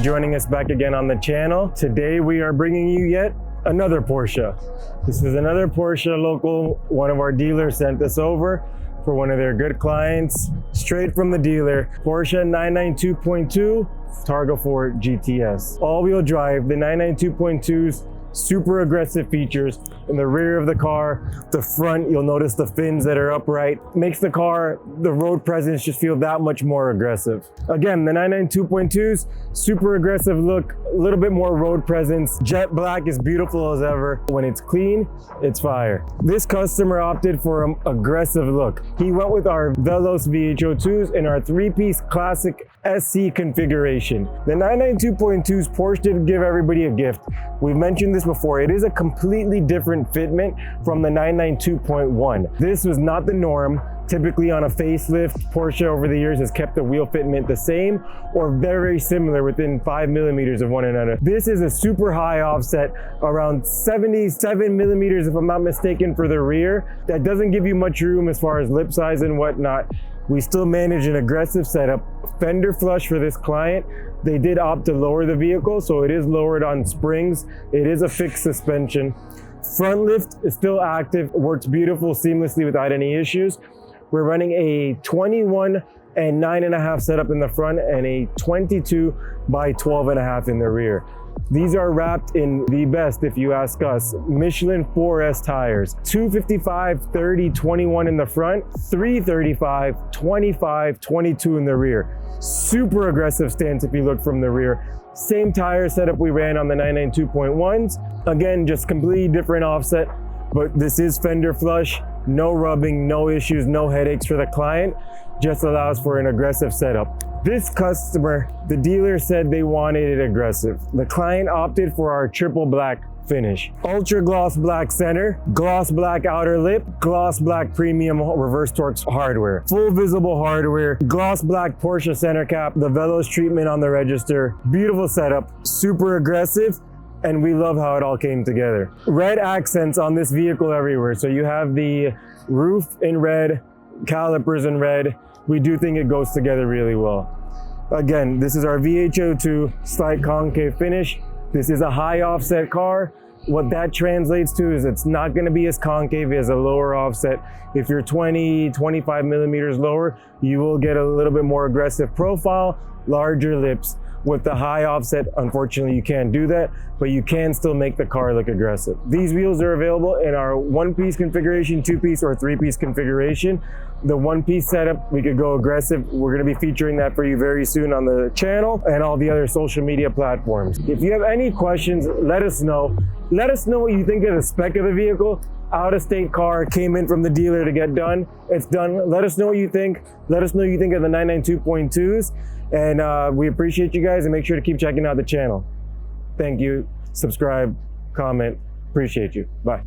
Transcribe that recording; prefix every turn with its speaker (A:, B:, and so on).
A: joining us back again on the channel. Today we are bringing you yet another Porsche. This is another Porsche local. One of our dealers sent this over for one of their good clients, straight from the dealer. Porsche 992.2 Targa Forged GTS. All-wheel drive, the 992.2's super aggressive features in the rear of the car. The front, you'll notice the fins that are upright. Makes the car, the road presence just feel that much more aggressive. Again, the 992.2's super aggressive look, a little bit more road presence. Jet black is beautiful as ever. When it's clean, it's fire. This customer opted for an aggressive look. He went with our Velos VH02s in our three-piece classic SC configuration. The 992.2's Porsche did give everybody a gift. We've mentioned this before. It is a completely different fitment from the 992.1. This was not the norm. Typically on a facelift, Porsche over the years has kept the wheel fitment the same or very similar within 5 millimeters of one another. This is a super high offset, around 77 millimeters if I'm not mistaken for the rear. That doesn't give you much room as far as lip size and whatnot. We still manage an aggressive setup. Fender flush for this client. They did opt to lower the vehicle, so it is lowered on springs. It is a fixed suspension. Front lift is still active, works beautiful seamlessly without any issues. We're running a 21 and 9.5 setup in the front and a 22 by 12.5 in the rear. These are wrapped in the best, if you ask us, Michelin 4S tires. 255, 30, 21 in the front, 335, 25, 22 in the rear. Super aggressive stance if you look from the rear. Same tire setup we ran on the 992.1s. Again, just completely different offset, but this is fender flush. No rubbing, no issues, no headaches for the client. Just allows for an aggressive setup. This customer, the dealer said they wanted it aggressive. The client opted for our triple black finish. Ultra gloss black center, gloss black outer lip, gloss black premium reverse torque hardware. Full visible hardware, gloss black Porsche center cap, the Velos treatment on the register. Beautiful setup, super aggressive. And we love how it all came together. Red accents on this vehicle everywhere. So you have the roof in red, calipers in red. We do think it goes together really well. Again, this is our VH02 slight concave finish. This is a high offset car. What that translates to is it's not gonna be as concave as a lower offset. If you're 20, 25 millimeters lower, you will get a little bit more aggressive profile, larger lips. With the high offset, unfortunately, you can't do that, but you can still make the car look aggressive. These wheels are available in our one-piece configuration, two-piece, or three-piece configuration. The one-piece setup, we could go aggressive. We're gonna be featuring that for you very soon on the channel and all the other social media platforms. If you have any questions, let us know. Let us know what you think of the spec of the vehicle. Out-of-state car, came in from the dealer to get done. It's done. Let us know what you think. Let us know what you think of the 992.2s. And we appreciate you guys, and make sure to keep checking out the channel. Thank you. Subscribe, comment. Appreciate you. Bye.